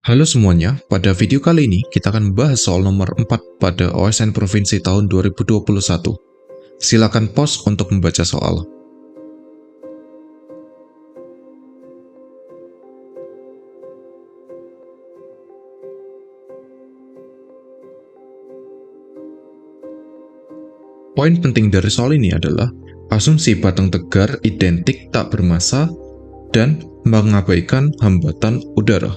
Halo semuanya, pada video kali ini kita akan membahas soal nomor 4 pada OSN Provinsi tahun 2021. Silakan pause untuk membaca soal. Poin penting dari soal ini adalah asumsi batang tegar identik tak bermassa dan mengabaikan hambatan udara.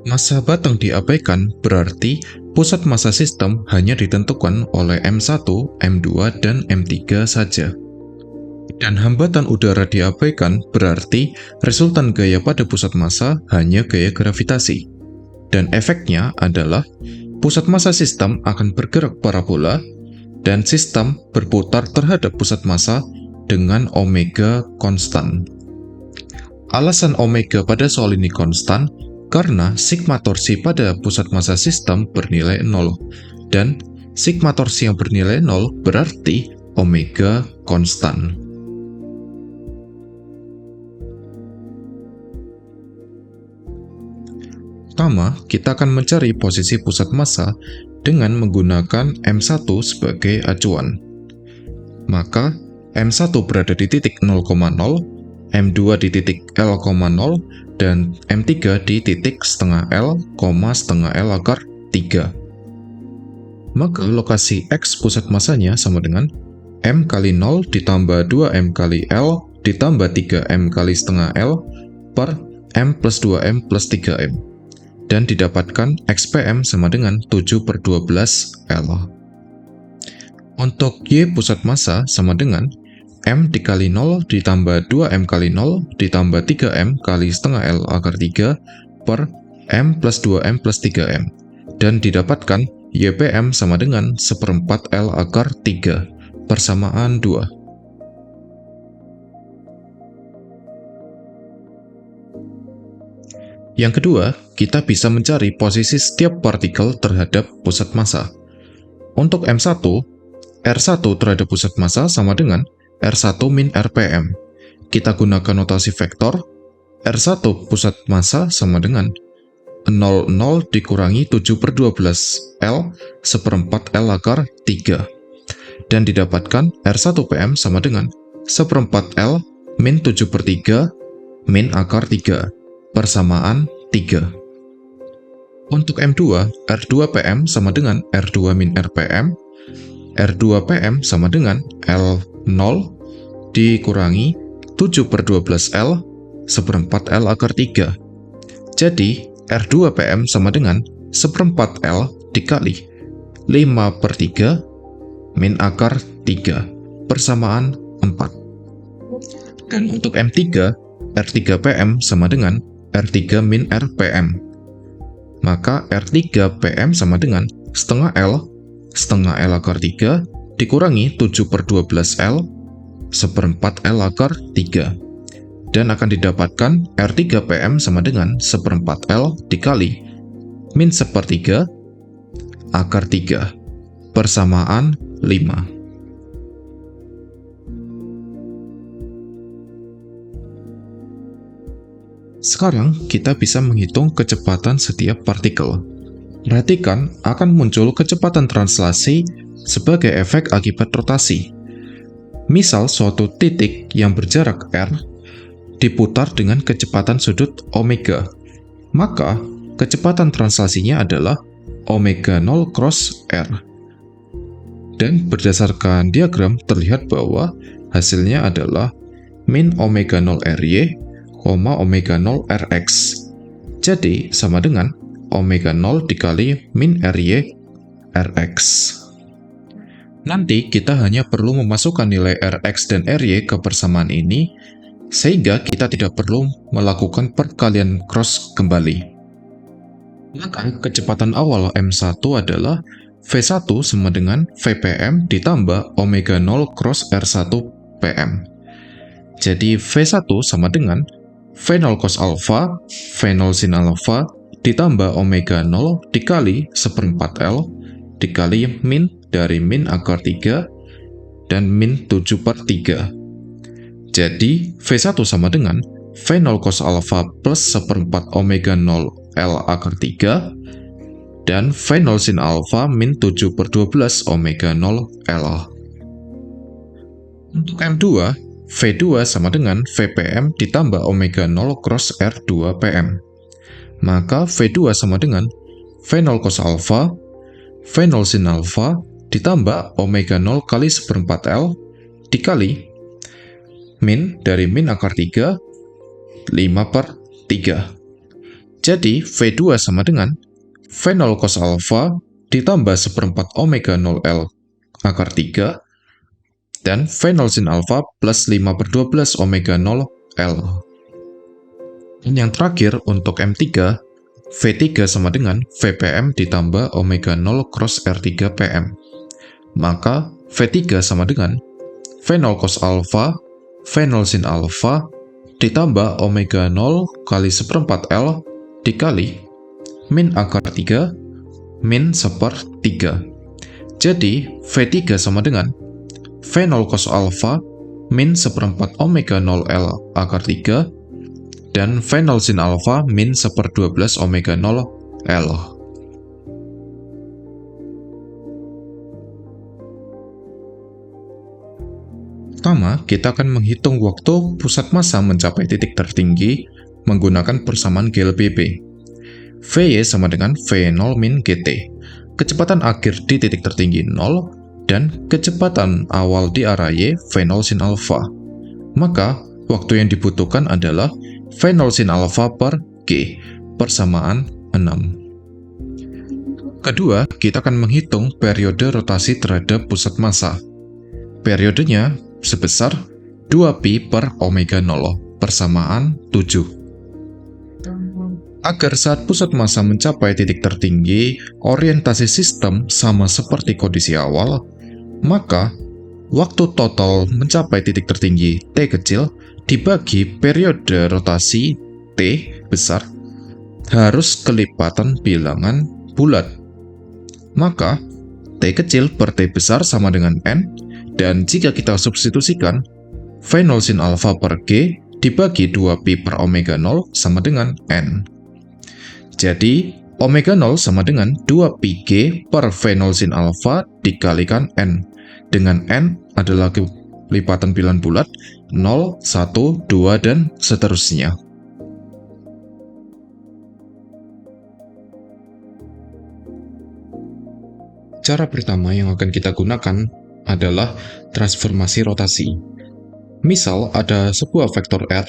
Massa batang diabaikan berarti pusat massa sistem hanya ditentukan oleh M1, M2, dan M3 saja. Dan hambatan udara diabaikan berarti resultan gaya pada pusat massa hanya gaya gravitasi. Dan efeknya adalah pusat massa sistem akan bergerak parabola dan sistem berputar terhadap pusat massa dengan omega konstan. Alasan omega pada soal ini konstan karena sigma torsi pada pusat massa sistem bernilai 0, dan sigma torsi yang bernilai 0 berarti omega konstan. Pertama, kita akan mencari posisi pusat massa dengan menggunakan M1 sebagai acuan. Maka, M1 berada di titik 0,0, M2 di titik L,0, dan M3 di titik setengah L, setengah L akar 3. Maka lokasi X pusat massanya sama dengan M kali 0 ditambah 2M kali L ditambah 3M kali setengah L per M plus 2M plus 3M. Dan didapatkan XPM sama dengan 7/12 L. Untuk Y pusat massa sama dengan M dikali 0 ditambah 2M kali 0 ditambah 3M kali setengah L akar 3 per M plus 2M plus 3M. Dan didapatkan YPM sama dengan 1/4 L akar 3 persamaan 2. Yang kedua, kita bisa mencari posisi setiap partikel terhadap pusat massa. Untuk M1, R1 terhadap pusat massa sama dengan R1 min RPM. Kita gunakan notasi vektor, R1 pusat massa sama dengan 00 dikurangi 7/12 L 1/4 L akar 3. Dan didapatkan R1 PM sama dengan 1/4 L min 7/3 min akar 3 persamaan 3. Untuk M2, R2 PM sama dengan R2 min RPM. R2 PM sama dengan L0 dikurangi 7/12 L 1/4 L akar 3. Jadi, R2 PM sama dengan 1/4 L dikali 5/3 min akar 3 persamaan 4. Dan untuk M3, R3 PM sama dengan R3 min RPM. Maka R3 PM sama dengan setengah L akar 3 dikurangi 7/12 L 1/4 L akar 3. Dan akan didapatkan R3 PM sama dengan 1/4 L dikali min 1/3 akar 3 persamaan 5. Sekarang kita bisa menghitung kecepatan setiap partikel. Perhatikan, akan muncul kecepatan translasi sebagai efek akibat rotasi. Misal suatu titik yang berjarak r diputar dengan kecepatan sudut omega. Maka, kecepatan translasinya adalah omega 0 cross r. Dan berdasarkan diagram terlihat bahwa hasilnya adalah min omega 0 ry, omega 0 Rx. Jadi, sama dengan omega 0 dikali min Ry Rx. Nanti kita hanya perlu memasukkan nilai Rx dan Ry ke persamaan ini, sehingga kita tidak perlu melakukan perkalian cross kembali. Maka, kecepatan awal M1 adalah V1 sama dengan Vpm ditambah omega 0 cross R1 PM. Jadi, V1 sama dengan V0 cos alpha, V0 sin alpha, ditambah omega 0 dikali 1/4 L, dikali min dari min akar 3, dan min 7/3. Jadi, V1 sama dengan V0 cos alpha plus 1/4 omega 0 L akar 3, dan V0 sin alpha min 7/12 omega 0 L. Untuk M2, V2 sama dengan VPM ditambah omega 0 cross R2 PM. Maka V2 sama dengan V0 cos alpha, V0 sin alpha ditambah omega 0 kali 1/4 L dikali min dari min akar 3, 5/3. Jadi V2 sama dengan V0 cos alpha ditambah 1/4 omega 0 L akar 3 dan V0 sin alpha plus 5/12 omega 0 L. Dan yang terakhir untuk M3, V3 sama dengan VPM ditambah omega 0 cross R3 PM. Maka V3 sama dengan V0 cos alpha, V0 sin alpha ditambah omega 0 kali 1/4 L dikali min akar 3 min 1/3. Jadi V3 sama dengan V0 cos alpha min 1/4 omega 0 L akar 3 dan V0 sin alpha min 1/12 omega 0 L. Pertama, kita akan menghitung waktu pusat massa mencapai titik tertinggi menggunakan persamaan GLBB. Vy sama dengan V0 min GT. Kecepatan akhir di titik tertinggi 0 dan kecepatan awal di arah Y V0 sin alpha. Maka, waktu yang dibutuhkan adalah V0 sin alpha per G, persamaan 6. Kedua, kita akan menghitung periode rotasi terhadap pusat massa. Periodenya sebesar 2pi per omega 0, persamaan 7. Agar saat pusat massa mencapai titik tertinggi, orientasi sistem sama seperti kondisi awal, maka waktu total mencapai titik tertinggi T kecil dibagi periode rotasi T besar harus kelipatan bilangan bulat. Maka T kecil per T besar sama dengan N, dan jika kita substitusikan, V0 sin alpha per G dibagi 2pi per omega 0 sama dengan N. Jadi, omega 0 sama dengan 2pi G per V0 sin alpha dikalikan N, dengan N adalah kelipatan bilangan bulat 0, 1, 2, dan seterusnya. Cara pertama yang akan kita gunakan adalah transformasi rotasi. Misal ada sebuah vektor R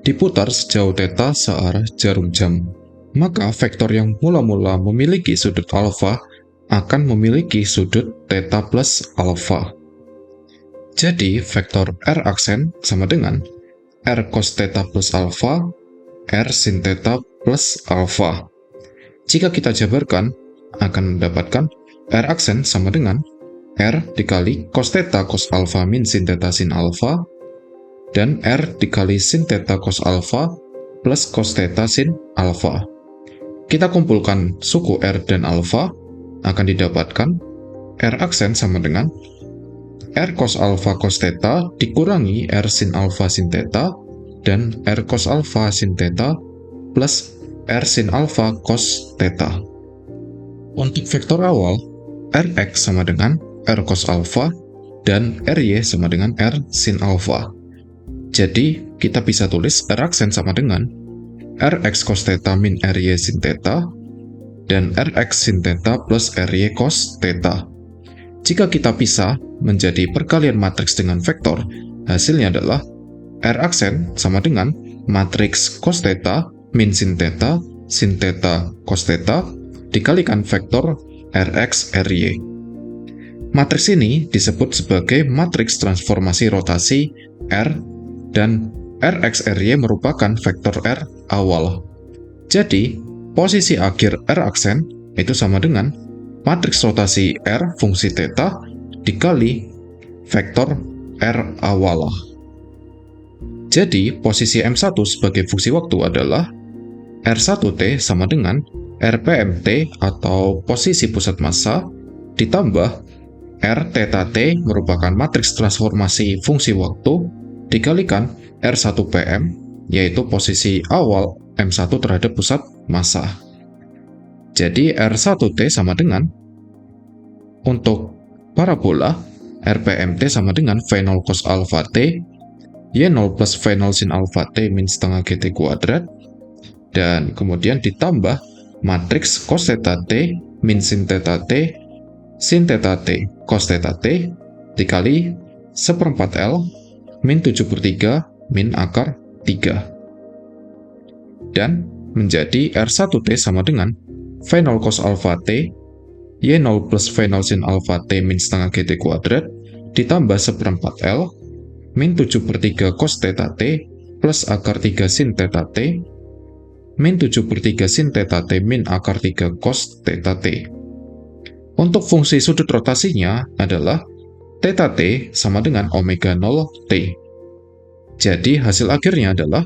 diputar sejauh θ searah jarum jam. Maka vektor yang mula-mula memiliki sudut alfa akan memiliki sudut θ plus alfa. Jadi vektor R aksen sama dengan R cos θ plus alfa, R sin θ plus alfa. Jika kita jabarkan, akan mendapatkan R aksen sama dengan R dikali cos θ cos alfa min sin θ sin alfa, dan R dikali sin θ cos alfa plus cos θ sin alfa. Kita kumpulkan suku R dan alfa, akan didapatkan R aksen sama dengan R cos alfa cos θ dikurangi R sin alfa sin θ, dan R cos alfa sin θ plus R sin alfa cos θ. Untuk vektor awal, Rx sama dengan R cos alfa, dan Ry sama dengan R sin alfa. Jadi, kita bisa tulis R aksen sama dengan Rx cos θ min Ry sin θ, dan Rx sin θ plus Ry cos θ. Jika kita pisah menjadi perkalian matriks dengan vektor, hasilnya adalah R aksen sama dengan matriks cos θ min sin θ cos θ dikalikan vektor Rx Ry. Matriks ini disebut sebagai matriks transformasi rotasi R, dan Rx Ry merupakan vektor R awal. Jadi, posisi akhir R aksen itu sama dengan matriks rotasi R fungsi θ dikali vektor R awal. Jadi, posisi M1 sebagai fungsi waktu adalah R1T sama dengan RPMT atau posisi pusat massa ditambah Rθt merupakan matriks transformasi fungsi waktu dikalikan R1PM yaitu posisi awal M1 terhadap pusat massa. Jadi R1T sama dengan, untuk parabola, RPMT sama dengan V0 cos alpha T, Y0 plus V0 sin alpha T min setengah GT kuadrat, dan kemudian ditambah matriks cos theta T min sin theta T, sin theta T, cos theta T, dikali 1/4 L min 7/3 min akar 3. Dan menjadi R1T sama dengan V0 cos alpha T, Y0 plus V0 sin alpha T min setengah GT kuadrat, ditambah 1/4 L min 7/3 cos theta T plus akar 3 sin theta T min 7/3 sin theta T min akar 3 cos theta T. Untuk fungsi sudut rotasinya adalah theta T sama dengan omega 0 T. Jadi hasil akhirnya adalah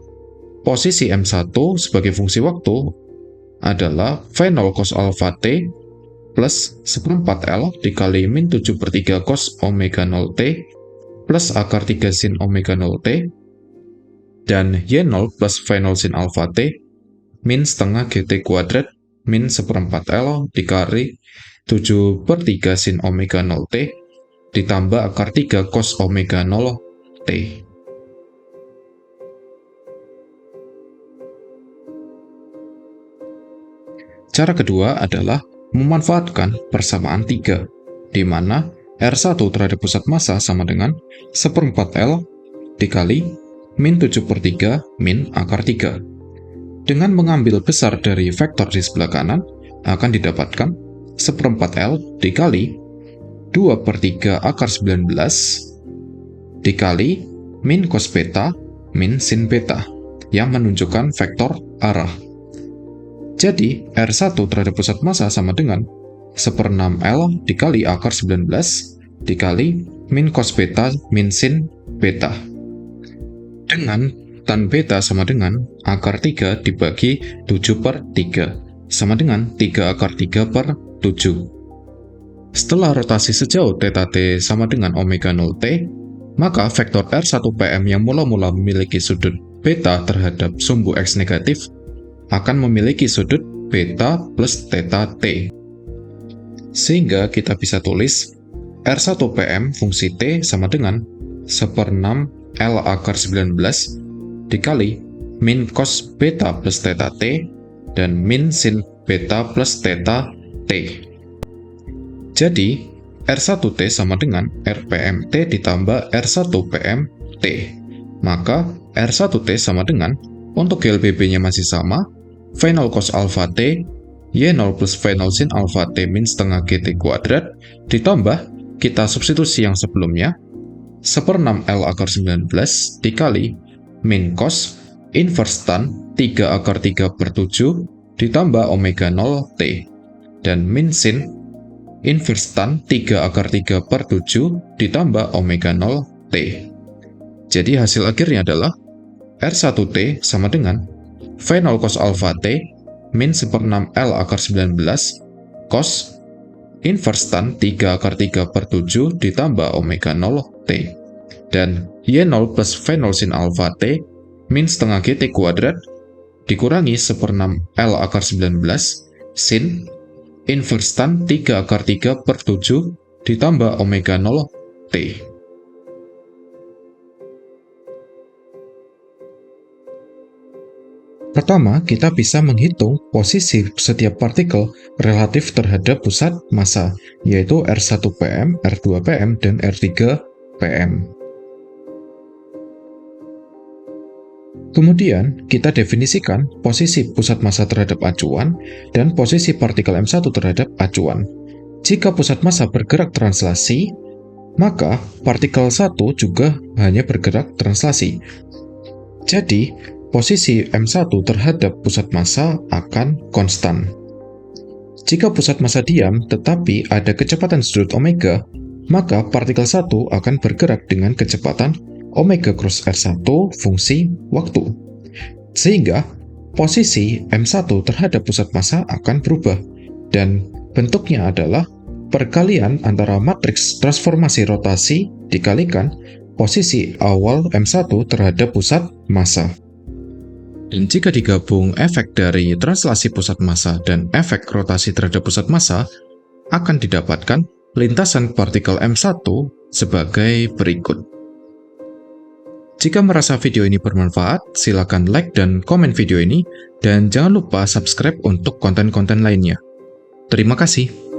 posisi M1 sebagai fungsi waktu adalah V0 cos alpha T plus 1/4 L dikali min 7/3 cos omega 0 T plus akar 3 sin omega 0 T, dan Y0 plus V0 sin alpha T min setengah GT kuadrat min 1/4 L dikali 7/3 sin omega 0 T ditambah akar 3 cos omega 0 T. Cara kedua adalah memanfaatkan persamaan 3, di mana R1 terhadap pusat massa sama dengan 1/4 L dikali min 7/3 min akar 3. Dengan mengambil besar dari vektor di sebelah kanan, akan didapatkan 1/4 L dikali 2/3 akar 19 dikali min cos beta min sin beta, yang menunjukkan vektor arah. Jadi, R1 terhadap pusat massa sama dengan 1/6 L dikali akar 19 dikali min cos beta min sin beta. Dengan tan beta sama dengan akar 3 dibagi 7/3, sama dengan 3 akar 3/7. Setelah rotasi sejauh theta T sama dengan omega 0 T, maka vektor R1PM yang mula-mula memiliki sudut beta terhadap sumbu X negatif akan memiliki sudut beta plus theta T. Sehingga kita bisa tulis R1PM fungsi T sama dengan 1/6 L akar 19 dikali min cos beta plus theta T dan min sin beta plus theta T. Jadi, R1T sama dengan RPMT ditambah R1PMT. Maka, R1T sama dengan, untuk GLBB-nya masih sama, V0 cos alpha T, Y0 plus V0 sin alpha T min setengah GT kuadrat, ditambah, kita substitusi yang sebelumnya, 1/6 L akar 19 dikali min cos inverse tan 3 akar 3/7 ditambah omega 0 T, dan min sin inverse tan 3 akar 3/7 ditambah omega 0 T. Jadi hasil akhirnya adalah R1T sama dengan V0 cos alpha T min 1/6 L akar 19 cos inverse tan 3 akar 3/7 ditambah omega 0 T, dan Y0 plus V0 sin alpha T min setengah GT kuadrat dikurangi 1/6 L akar 19 sin inverse tan 3 akar 3/7 ditambah omega 0 T. Pertama, kita bisa menghitung posisi setiap partikel relatif terhadap pusat massa, yaitu R1PM, R2PM, dan R3PM. Kemudian, kita definisikan posisi pusat massa terhadap acuan dan posisi partikel M1 terhadap acuan. Jika pusat massa bergerak translasi, maka partikel 1 juga hanya bergerak translasi. Jadi, posisi M1 terhadap pusat massa akan konstan. Jika pusat massa diam tetapi ada kecepatan sudut omega, maka partikel 1 akan bergerak dengan kecepatan omega cross R1 fungsi waktu. Sehingga posisi M1 terhadap pusat massa akan berubah, dan bentuknya adalah perkalian antara matriks transformasi rotasi dikalikan posisi awal M1 terhadap pusat massa. Dan jika digabung efek dari translasi pusat massa dan efek rotasi terhadap pusat massa, akan didapatkan lintasan partikel M1 sebagai berikut. Jika merasa video ini bermanfaat, silakan like dan komen video ini, dan jangan lupa subscribe untuk konten-konten lainnya. Terima kasih.